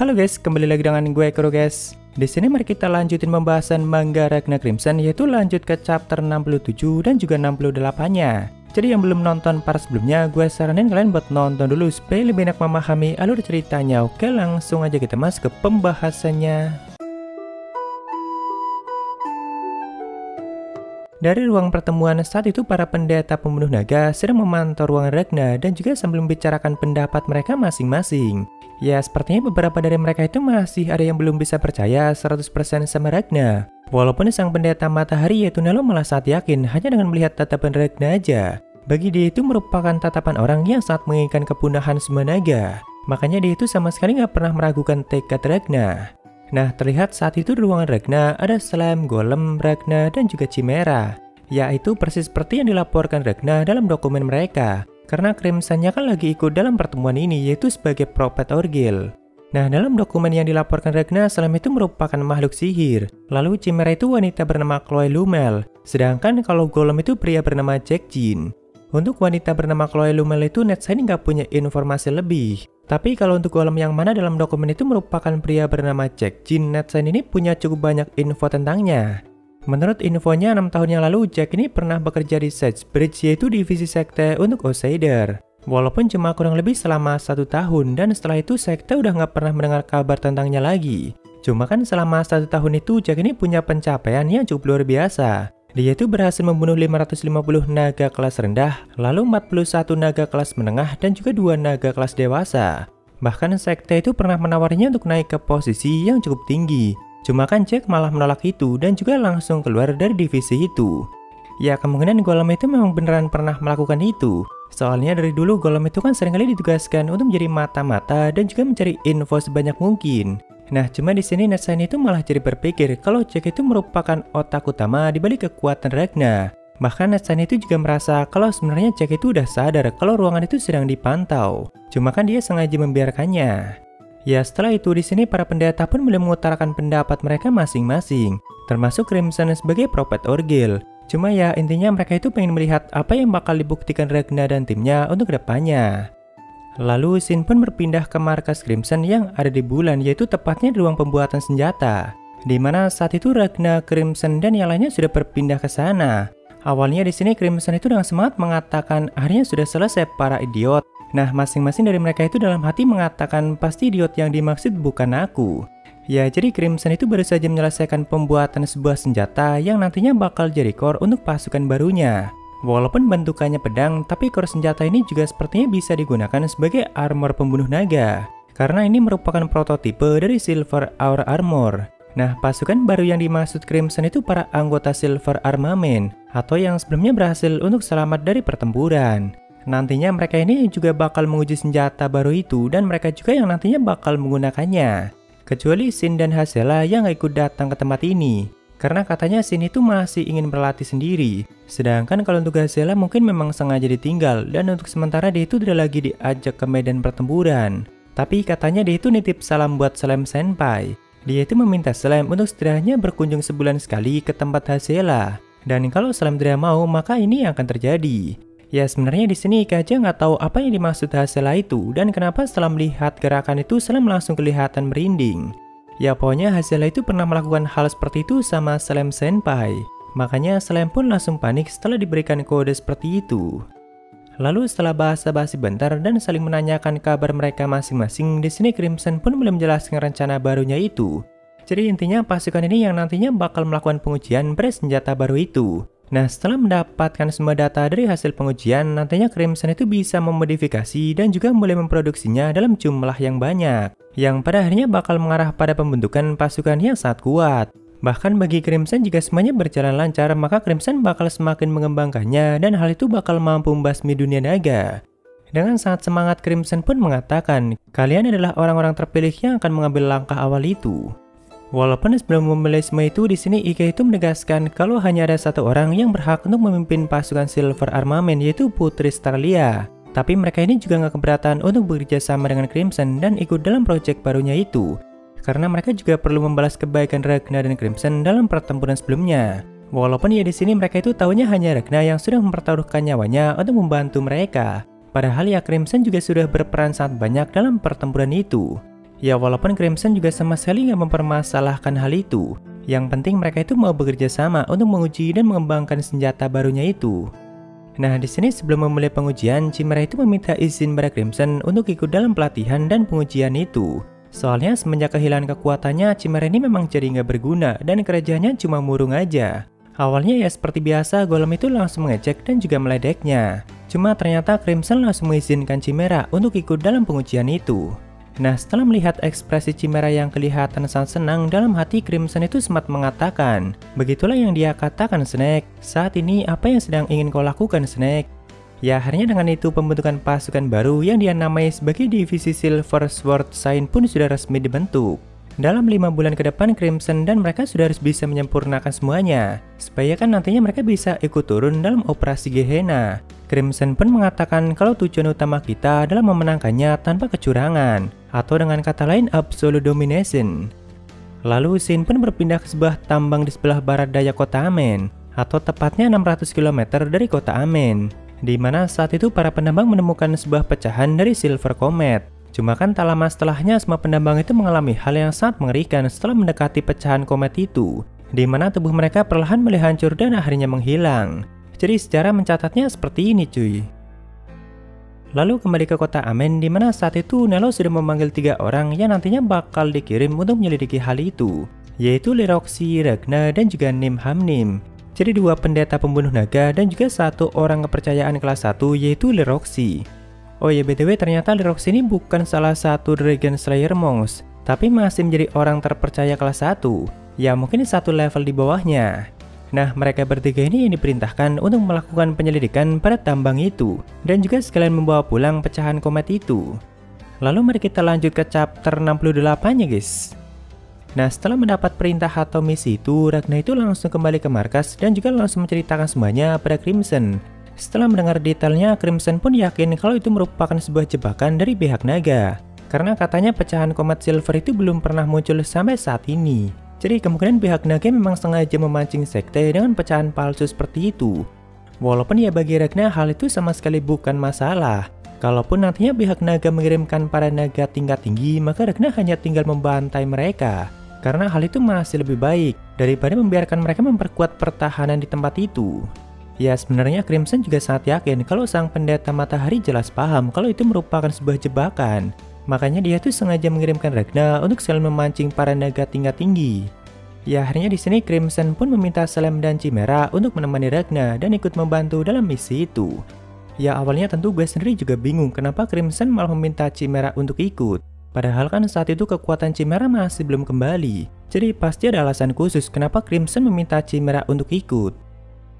Halo guys, kembali lagi dengan gue Kuro guys. Di sini mari kita lanjutin pembahasan manga Ragna Crimson, yaitu lanjut ke chapter 67 dan juga 68-nya. Jadi yang belum nonton part sebelumnya, gue saranin kalian buat nonton dulu supaya lebih enak memahami alur ceritanya. Oke, langsung aja kita masuk ke pembahasannya. Dari ruang pertemuan saat itu, para pendeta pembunuh naga sedang memantau ruangan Ragna dan juga sambil membicarakan pendapat mereka masing-masing. Ya, sepertinya beberapa dari mereka itu masih ada yang belum bisa percaya 100% sama Ragna. Walaupun sang pendeta matahari yaitu Nelo malah sangat yakin hanya dengan melihat tatapan Ragna aja. Bagi dia itu merupakan tatapan orang yang sangat menginginkan kepunahan semua naga. Makanya dia itu sama sekali nggak pernah meragukan tekad Ragna. Nah, terlihat saat itu di ruangan Ragna ada slime, golem, Ragna, dan juga chimera. Yaitu persis seperti yang dilaporkan Ragna dalam dokumen mereka. Karena Crimson-nya kan lagi ikut dalam pertemuan ini, yaitu sebagai prophet Orgil. Nah, dalam dokumen yang dilaporkan Ragna, slime itu merupakan makhluk sihir. Lalu chimera itu wanita bernama Chloe Lumel. Sedangkan kalau golem itu pria bernama Jack Jin. Untuk wanita bernama Chloe Lumel itu Netsign nggak punya informasi lebih. Tapi kalau untuk golem yang mana dalam dokumen itu merupakan pria bernama Jack Jin, Netsign ini punya cukup banyak info tentangnya. Menurut infonya, 6 tahun yang lalu Jack ini pernah bekerja di Sagebridge, yaitu divisi sekte untuk Outsider. Walaupun cuma kurang lebih selama 1 tahun, dan setelah itu sekte udah nggak pernah mendengar kabar tentangnya lagi. Cuma kan selama 1 tahun itu Jack ini punya pencapaian yang cukup luar biasa. Dia itu berhasil membunuh 550 naga kelas rendah, lalu 41 naga kelas menengah, dan juga 2 naga kelas dewasa. Bahkan sekte itu pernah menawarinya untuk naik ke posisi yang cukup tinggi. Cuma kan Jack malah menolak itu dan juga langsung keluar dari divisi itu. Ya, kemungkinan golem itu memang beneran pernah melakukan itu. Soalnya dari dulu golem itu kan seringkali ditugaskan untuk menjadi mata-mata dan juga mencari info sebanyak mungkin. Nah, cuma di sini Netsign itu malah jadi berpikir kalau Jack itu merupakan otak utama di balik kekuatan Ragna. Bahkan Netsign itu juga merasa kalau sebenarnya Jack itu udah sadar kalau ruangan itu sedang dipantau. Cuma kan dia sengaja membiarkannya. Ya, setelah itu di sini para pendeta pun mulai mengutarakan pendapat mereka masing-masing, termasuk Crimson sebagai prophet Orgil. Cuma ya intinya mereka itu pengen melihat apa yang bakal dibuktikan Ragna dan timnya untuk kedepannya. Lalu Shin pun berpindah ke markas Crimson yang ada di bulan, yaitu tepatnya di ruang pembuatan senjata. Dimana saat itu Ragna, Crimson, dan yang lainnya sudah berpindah ke sana. Awalnya di sini Crimson itu dengan semangat mengatakan akhirnya sudah selesai para idiot. Nah, masing-masing dari mereka itu dalam hati mengatakan pasti idiot yang dimaksud bukan aku. Ya, jadi Crimson itu baru saja menyelesaikan pembuatan sebuah senjata yang nantinya bakal jadi core untuk pasukan barunya. Walaupun bentukannya pedang, tapi core senjata ini juga sepertinya bisa digunakan sebagai armor pembunuh naga. Karena ini merupakan prototipe dari Silver Hour Armor. Nah, pasukan baru yang dimaksud Crimson itu para anggota Silver Armament, atau yang sebelumnya berhasil untuk selamat dari pertempuran. Nantinya mereka ini juga bakal menguji senjata baru itu dan mereka juga yang nantinya bakal menggunakannya. Kecuali Shin dan Hazela yang gak ikut datang ke tempat ini. Karena katanya Shin itu masih ingin berlatih sendiri. Sedangkan kalau untuk Hazela mungkin memang sengaja ditinggal dan untuk sementara dia itu tidak lagi diajak ke medan pertempuran. Tapi katanya dia itu nitip salam buat Slime Senpai. Dia itu meminta Slime untuk setidaknya berkunjung sebulan sekali ke tempat Hazela. Dan kalau Slime tidak mau maka ini akan terjadi. Ya, sebenarnya di sini Ika aja nggak tahu apa yang dimaksud Hazela itu dan kenapa setelah melihat gerakan itu Slime langsung kelihatan merinding. Ya, pokoknya Hazela itu pernah melakukan hal seperti itu sama Slime Senpai. Makanya Slime pun langsung panik setelah diberikan kode seperti itu. Lalu setelah basa-basi bentar dan saling menanyakan kabar mereka masing-masing, di sini Crimson pun mulai menjelaskan rencana barunya itu. Jadi intinya pasukan ini yang nantinya bakal melakukan pengujian pada senjata baru itu. Nah, setelah mendapatkan semua data dari hasil pengujian, nantinya Crimson itu bisa memodifikasi dan juga mulai memproduksinya dalam jumlah yang banyak. Yang pada akhirnya bakal mengarah pada pembentukan pasukan yang sangat kuat. Bahkan bagi Crimson jika semuanya berjalan lancar, maka Crimson bakal semakin mengembangkannya dan hal itu bakal mampu membasmi dunia naga. Dengan sangat semangat Crimson pun mengatakan, kalian adalah orang-orang terpilih yang akan mengambil langkah awal itu. Walaupun sebelum memulai semua itu, di sini Ika itu menegaskan kalau hanya ada satu orang yang berhak untuk memimpin pasukan Silver Armament, yaitu Putri Starlia. Tapi mereka ini juga nggak keberatan untuk bekerja sama dengan Crimson dan ikut dalam proyek barunya itu. Karena mereka juga perlu membalas kebaikan Ragna dan Crimson dalam pertempuran sebelumnya. Walaupun ya di sini mereka itu tahunya hanya Ragna yang sudah mempertaruhkan nyawanya untuk membantu mereka. Padahal ya Crimson juga sudah berperan sangat banyak dalam pertempuran itu. Ya walaupun Crimson juga sama sekali nggak mempermasalahkan hal itu. Yang penting mereka itu mau bekerja sama untuk menguji dan mengembangkan senjata barunya itu. Nah, di sini sebelum memulai pengujian, Chimera itu meminta izin pada Crimson untuk ikut dalam pelatihan dan pengujian itu. Soalnya semenjak kehilangan kekuatannya, Chimera ini memang jadi nggak berguna dan kerjanya cuma murung aja. Awalnya ya seperti biasa, Golem itu langsung mengejek dan juga meledeknya. Cuma ternyata Crimson langsung mengizinkan Chimera untuk ikut dalam pengujian itu. Nah, setelah melihat ekspresi Chimera yang kelihatan sangat senang, dalam hati Crimson itu sempat mengatakan, "Begitulah yang dia katakan, Snake. Saat ini apa yang sedang ingin kau lakukan, Snake?" Ya, akhirnya dengan itu pembentukan pasukan baru yang dia namai sebagai Divisi Silver Sword Sign pun sudah resmi dibentuk. Dalam 5 bulan ke depan, Crimson dan mereka sudah harus bisa menyempurnakan semuanya, supaya kan nantinya mereka bisa ikut turun dalam operasi Gehenna. Crimson pun mengatakan kalau tujuan utama kita adalah memenangkannya tanpa kecurangan, atau dengan kata lain absolute domination. Lalu Shin pun berpindah ke sebuah tambang di sebelah barat daya kota Amen, atau tepatnya 600 km dari kota Amen, di mana saat itu para penambang menemukan sebuah pecahan dari Silver Comet. Cuma kan tak lama setelahnya semua penambang itu mengalami hal yang sangat mengerikan setelah mendekati pecahan komet itu, di mana tubuh mereka perlahan mulai hancur dan akhirnya menghilang. Jadi sejarah mencatatnya seperti ini cuy. Lalu kembali ke kota Amen, di mana saat itu Nelo sudah memanggil 3 orang yang nantinya bakal dikirim untuk menyelidiki hal itu, yaitu Leroxy, Ragna, dan juga Nim Hamnim. Jadi 2 pendeta pembunuh naga dan juga 1 orang kepercayaan kelas 1 yaitu Leroxy. Oh ya BTW, ternyata Leroxy ini bukan salah satu Dragon Slayer Monks, tapi masih menjadi orang terpercaya kelas 1, ya mungkin 1 level di bawahnya. Nah, mereka bertiga ini yang diperintahkan untuk melakukan penyelidikan pada tambang itu, dan juga sekalian membawa pulang pecahan komet itu. Lalu mari kita lanjut ke chapter 68 ya guys. Nah, setelah mendapat perintah atau misi itu, Ragna itu langsung kembali ke markas dan juga langsung menceritakan semuanya pada Crimson. Setelah mendengar detailnya, Crimson pun yakin kalau itu merupakan sebuah jebakan dari pihak naga, karena katanya pecahan komet Silver itu belum pernah muncul sampai saat ini. Jadi kemungkinan pihak naga memang sengaja memancing sekte dengan pecahan palsu seperti itu. Walaupun ya bagi Ragna hal itu sama sekali bukan masalah. Kalaupun nantinya pihak naga mengirimkan para naga tingkat tinggi, maka Ragna hanya tinggal membantai mereka, karena hal itu masih lebih baik daripada membiarkan mereka memperkuat pertahanan di tempat itu. Ya sebenarnya Crimson juga sangat yakin kalau sang pendeta matahari jelas paham kalau itu merupakan sebuah jebakan. Makanya dia tuh sengaja mengirimkan Ragna untuk selalu memancing para naga tingkat tinggi. Ya akhirnya di sini Crimson pun meminta Slam dan Chimera untuk menemani Ragna dan ikut membantu dalam misi itu. Ya awalnya tentu gue sendiri juga bingung kenapa Crimson malah meminta Chimera untuk ikut. Padahal kan saat itu kekuatan Chimera masih belum kembali. Jadi pasti ada alasan khusus kenapa Crimson meminta Chimera untuk ikut.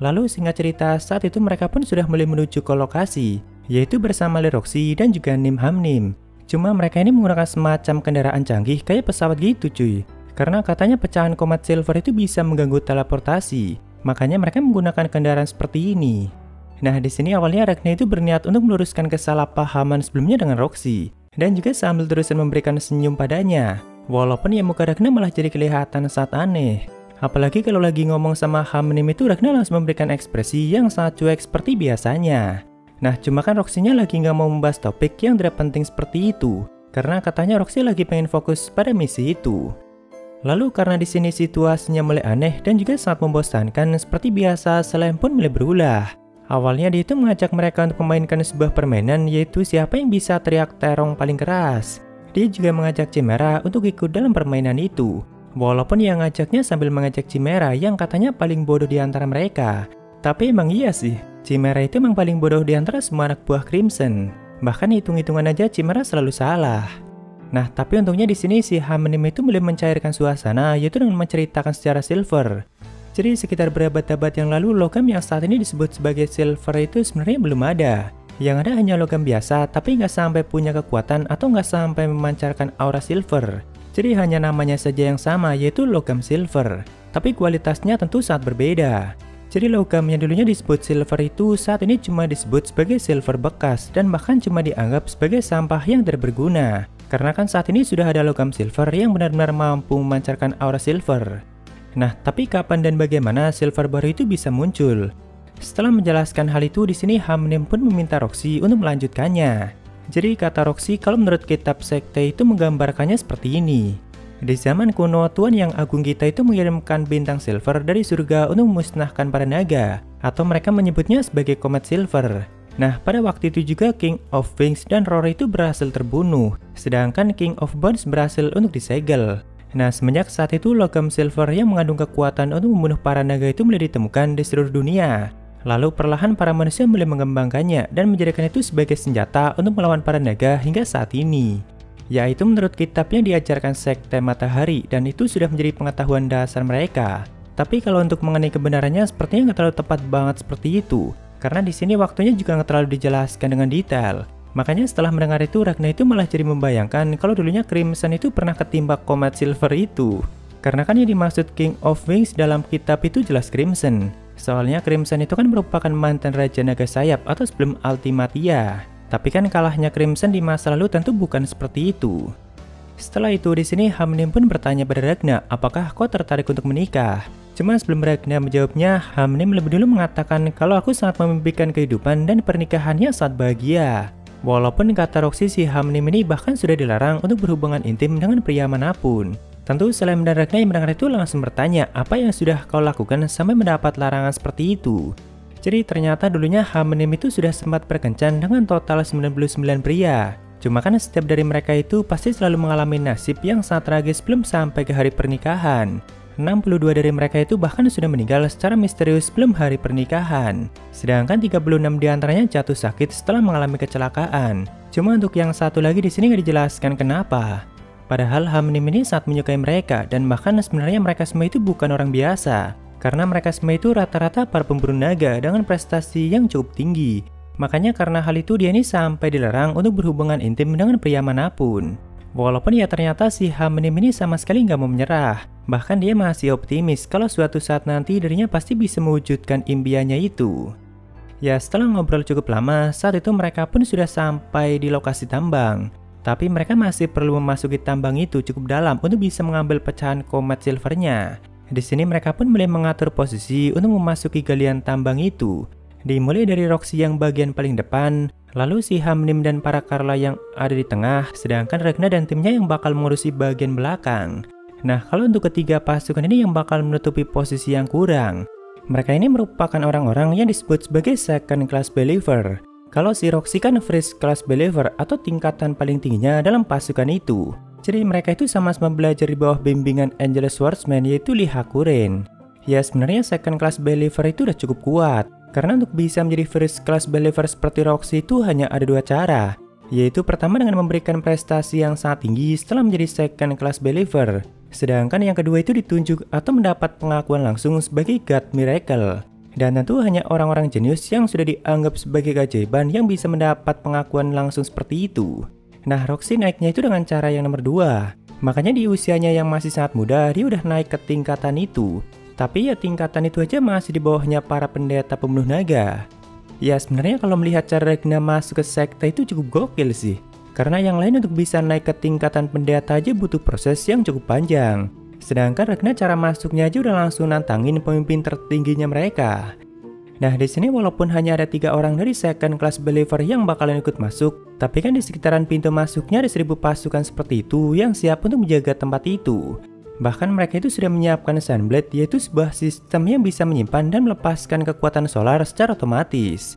Lalu singkat cerita, saat itu mereka pun sudah mulai menuju ke lokasi, yaitu bersama Leroxy dan juga Nim Hamnim. Cuma mereka ini menggunakan semacam kendaraan canggih kayak pesawat gitu cuy. Karena katanya pecahan komet Silver itu bisa mengganggu teleportasi, makanya mereka menggunakan kendaraan seperti ini. Nah di sini awalnya Ragna itu berniat untuk meluruskan kesalahpahaman sebelumnya dengan Roxy, dan juga sambil terusan memberikan senyum padanya. Walaupun ya muka Ragna malah jadi kelihatan sangat aneh. Apalagi kalau lagi ngomong sama Hamnim itu Ragna langsung memberikan ekspresi yang sangat cuek seperti biasanya. Nah cuma kan Roxy-nya lagi nggak mau membahas topik yang tidak penting seperti itu, karena katanya Roxy lagi pengen fokus pada misi itu. Lalu karena di sini situasinya mulai aneh dan juga sangat membosankan, seperti biasa Slam pun mulai berulah. Awalnya dia itu mengajak mereka untuk memainkan sebuah permainan, yaitu siapa yang bisa teriak terong paling keras. Dia juga mengajak Chimera untuk ikut dalam permainan itu. Walaupun yang ngajaknya sambil mengajak Chimera yang katanya paling bodoh di antara mereka. Tapi emang iya sih, Chimera itu emang paling bodoh di antara semua anak buah Crimson. Bahkan hitung-hitungan aja Chimera selalu salah. Nah, tapi untungnya di sini si Hamnim itu mulai mencairkan suasana, yaitu dengan menceritakan sejarah Silver. Jadi sekitar berabad-abad yang lalu, logam yang saat ini disebut sebagai Silver itu sebenarnya belum ada. Yang ada hanya logam biasa, tapi nggak sampai punya kekuatan atau nggak sampai memancarkan aura Silver. Jadi hanya namanya saja yang sama, yaitu logam Silver. Tapi kualitasnya tentu sangat berbeda. Jadi logam yang dulunya disebut Silver itu saat ini cuma disebut sebagai Silver bekas dan bahkan cuma dianggap sebagai sampah yang tidak berguna. Karena kan saat ini sudah ada logam Silver yang benar-benar mampu memancarkan aura Silver. Nah, tapi kapan dan bagaimana Silver baru itu bisa muncul? Setelah menjelaskan hal itu, di sini Hamnim pun meminta Roxy untuk melanjutkannya. Jadi kata Roxy kalau menurut kitab sekte itu menggambarkannya seperti ini. Di zaman kuno, Tuan yang Agung kita itu mengirimkan bintang silver dari surga untuk memusnahkan para naga, atau mereka menyebutnya sebagai komet silver. Nah, pada waktu itu juga King of Wings dan Rory itu berhasil terbunuh, sedangkan King of Bones berhasil untuk disegel. Nah, semenjak saat itu logam silver yang mengandung kekuatan untuk membunuh para naga itu mulai ditemukan di seluruh dunia. Lalu perlahan para manusia mulai mengembangkannya dan menjadikan itu sebagai senjata untuk melawan para naga hingga saat ini. Yaitu menurut kitab yang diajarkan sekte matahari dan itu sudah menjadi pengetahuan dasar mereka. Tapi kalau untuk mengenai kebenarannya sepertinya nggak terlalu tepat banget seperti itu. Karena di sini waktunya juga nggak terlalu dijelaskan dengan detail. Makanya setelah mendengar itu Ragna itu malah jadi membayangkan kalau dulunya Crimson itu pernah ketimpa komet silver itu. Karena kan yang dimaksud King of Wings dalam kitab itu jelas Crimson. Soalnya Crimson itu kan merupakan mantan Raja Naga Sayap atau sebelum Ultimatia. Tapi kan kalahnya Crimson di masa lalu tentu bukan seperti itu. Setelah itu di sini Hamnim pun bertanya pada Ragna, apakah kau tertarik untuk menikah? Cuma sebelum Ragna menjawabnya, Hamnim lebih dulu mengatakan kalau aku sangat memimpikan kehidupan dan pernikahannya sangat bahagia. Walaupun kata Roxy si Hamnim ini bahkan sudah dilarang untuk berhubungan intim dengan pria manapun. Tentu Salem dan Ragna yang mendengar itu langsung bertanya apa yang sudah kau lakukan sampai mendapat larangan seperti itu. Jadi ternyata dulunya Hamnim itu sudah sempat berkencan dengan total 99 pria. Cuma kan setiap dari mereka itu pasti selalu mengalami nasib yang sangat tragis belum sampai ke hari pernikahan. 62 dari mereka itu bahkan sudah meninggal secara misterius belum hari pernikahan. Sedangkan 36 diantaranya jatuh sakit setelah mengalami kecelakaan. Cuma untuk yang satu lagi di sini nggak dijelaskan kenapa. Padahal Hamnim ini sangat menyukai mereka dan bahkan sebenarnya mereka semua itu bukan orang biasa. Karena mereka semua itu rata-rata para pemburu naga dengan prestasi yang cukup tinggi. Makanya karena hal itu dia ini sampai dilarang untuk berhubungan intim dengan pria manapun. Walaupun ya ternyata si Hamnim ini sama sekali nggak mau menyerah. Bahkan dia masih optimis kalau suatu saat nanti dirinya pasti bisa mewujudkan impiannya itu. Ya setelah ngobrol cukup lama, saat itu mereka pun sudah sampai di lokasi tambang. Tapi mereka masih perlu memasuki tambang itu cukup dalam untuk bisa mengambil pecahan komet silvernya. Di sini mereka pun mulai mengatur posisi untuk memasuki galian tambang itu. Dimulai dari Roxy yang bagian paling depan, lalu si Hamnim dan para Carla yang ada di tengah, sedangkan Ragna dan timnya yang bakal mengurusi bagian belakang. Nah, kalau untuk ketiga pasukan ini yang bakal menutupi posisi yang kurang. Mereka ini merupakan orang-orang yang disebut sebagai second class believer. Kalau si Roxy kan first class believer atau tingkatan paling tingginya dalam pasukan itu. Jadi mereka itu sama-sama belajar di bawah bimbingan Angel Swordsman yaitu Lee Hakuren. Ya sebenarnya second class believer itu udah cukup kuat. Karena untuk bisa menjadi first class believer seperti Roxy itu hanya ada dua cara. Yaitu pertama dengan memberikan prestasi yang sangat tinggi setelah menjadi second class believer. Sedangkan yang kedua itu ditunjuk atau mendapat pengakuan langsung sebagai God Miracle. Dan tentu hanya orang-orang jenius yang sudah dianggap sebagai keajaiban yang bisa mendapat pengakuan langsung seperti itu. Nah, Roxy naiknya itu dengan cara yang nomor 2. Makanya di usianya yang masih sangat muda, dia udah naik ke tingkatan itu. Tapi ya tingkatan itu aja masih di bawahnya para pendeta pembunuh naga. Ya sebenarnya kalau melihat cara Ragna masuk ke sekte itu cukup gokil sih. Karena yang lain untuk bisa naik ke tingkatan pendeta aja butuh proses yang cukup panjang. Sedangkan Ragna cara masuknya aja udah langsung nantangin pemimpin tertingginya mereka. Nah di sini walaupun hanya ada 3 orang dari second class believer yang bakalan ikut masuk, tapi kan di sekitaran pintu masuknya ada 1000 pasukan seperti itu yang siap untuk menjaga tempat itu. Bahkan mereka itu sudah menyiapkan Sunblade, yaitu sebuah sistem yang bisa menyimpan dan melepaskan kekuatan solar secara otomatis.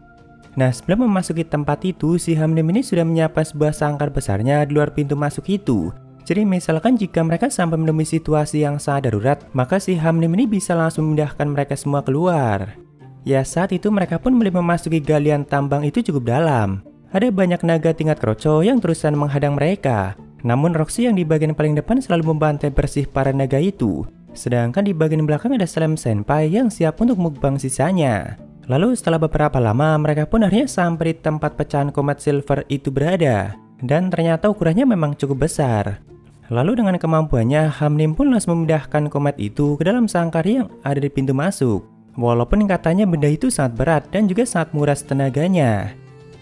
Nah sebelum memasuki tempat itu, si Hamnim ini sudah menyiapkan sebuah sangkar besarnya di luar pintu masuk itu. Jadi misalkan jika mereka sampai menemui situasi yang sangat darurat, maka si Hamnim ini bisa langsung memindahkan mereka semua keluar. Ya saat itu mereka pun mulai memasuki galian tambang itu cukup dalam. Ada banyak naga tingkat kroco yang terusan menghadang mereka. Namun Roxy yang di bagian paling depan selalu membantai bersih para naga itu. Sedangkan di bagian belakang ada Salem Senpai yang siap untuk mukbang sisanya. Lalu setelah beberapa lama mereka pun akhirnya sampai di tempat pecahan komet silver itu berada. Dan ternyata ukurannya memang cukup besar. Lalu dengan kemampuannya Hamnim pun langsung memindahkan komet itu ke dalam sangkar yang ada di pintu masuk. Walaupun katanya benda itu sangat berat dan juga sangat menguras tenaganya.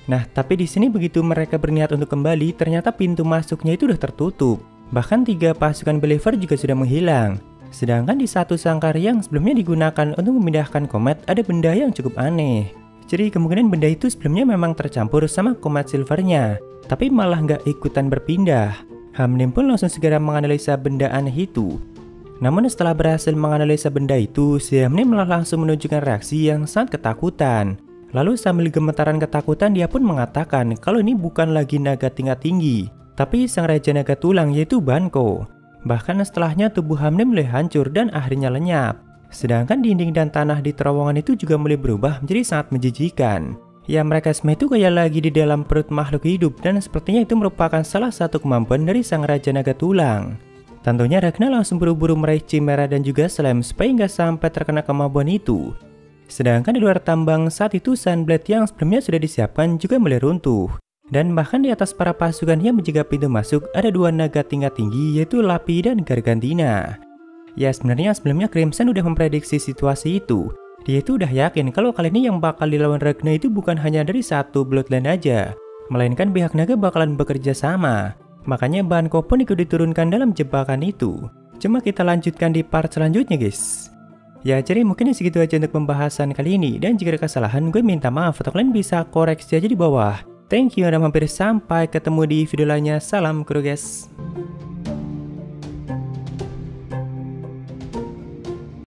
Nah, tapi di sini begitu mereka berniat untuk kembali, ternyata pintu masuknya itu udah tertutup. Bahkan 3 pasukan believer juga sudah menghilang. Sedangkan di satu sangkar yang sebelumnya digunakan untuk memindahkan komet ada benda yang cukup aneh. Jadi kemungkinan benda itu sebelumnya memang tercampur sama komet silvernya. tapi malah nggak ikutan berpindah. Hamnim pun langsung segera menganalisa benda aneh itu. Namun setelah berhasil menganalisa benda itu, si Hamnim malah langsung menunjukkan reaksi yang sangat ketakutan. Lalu sambil gemetaran ketakutan dia pun mengatakan kalau ini bukan lagi naga tingkat tinggi, tapi sang Raja Naga Tulang yaitu Banko. Bahkan setelahnya tubuh Hamnim mulai hancur dan akhirnya lenyap. Sedangkan dinding dan tanah di terowongan itu juga mulai berubah menjadi sangat menjijikan. Ya mereka semua itu kayak lagi di dalam perut makhluk hidup dan sepertinya itu merupakan salah satu kemampuan dari sang Raja Naga Tulang. Tentunya Ragna langsung buru-buru meraih Chimera dan juga Slime supaya nggak sampai terkena kemampuan itu. Sedangkan di luar tambang saat itu Sunblade yang sebelumnya sudah disiapkan juga mulai runtuh. Dan bahkan di atas para pasukan yang menjaga pintu masuk ada dua naga tingkat tinggi yaitu Lapi dan Gargantina. Ya sebenarnya sebelumnya Crimson udah memprediksi situasi itu. Dia itu udah yakin kalau kali ini yang bakal dilawan Ragna itu bukan hanya dari satu bloodline aja, melainkan pihak naga bakalan bekerja sama. Makanya Banko pun ikut diturunkan dalam jebakan itu. Cuma kita lanjutkan di part selanjutnya guys. Ya jadi mungkin segitu aja untuk pembahasan kali ini. Dan jika ada kesalahan gue minta maaf atau kalian bisa koreksi aja di bawah. Thank you udah mampir, sampai ketemu di video lainnya. Salam kru guys.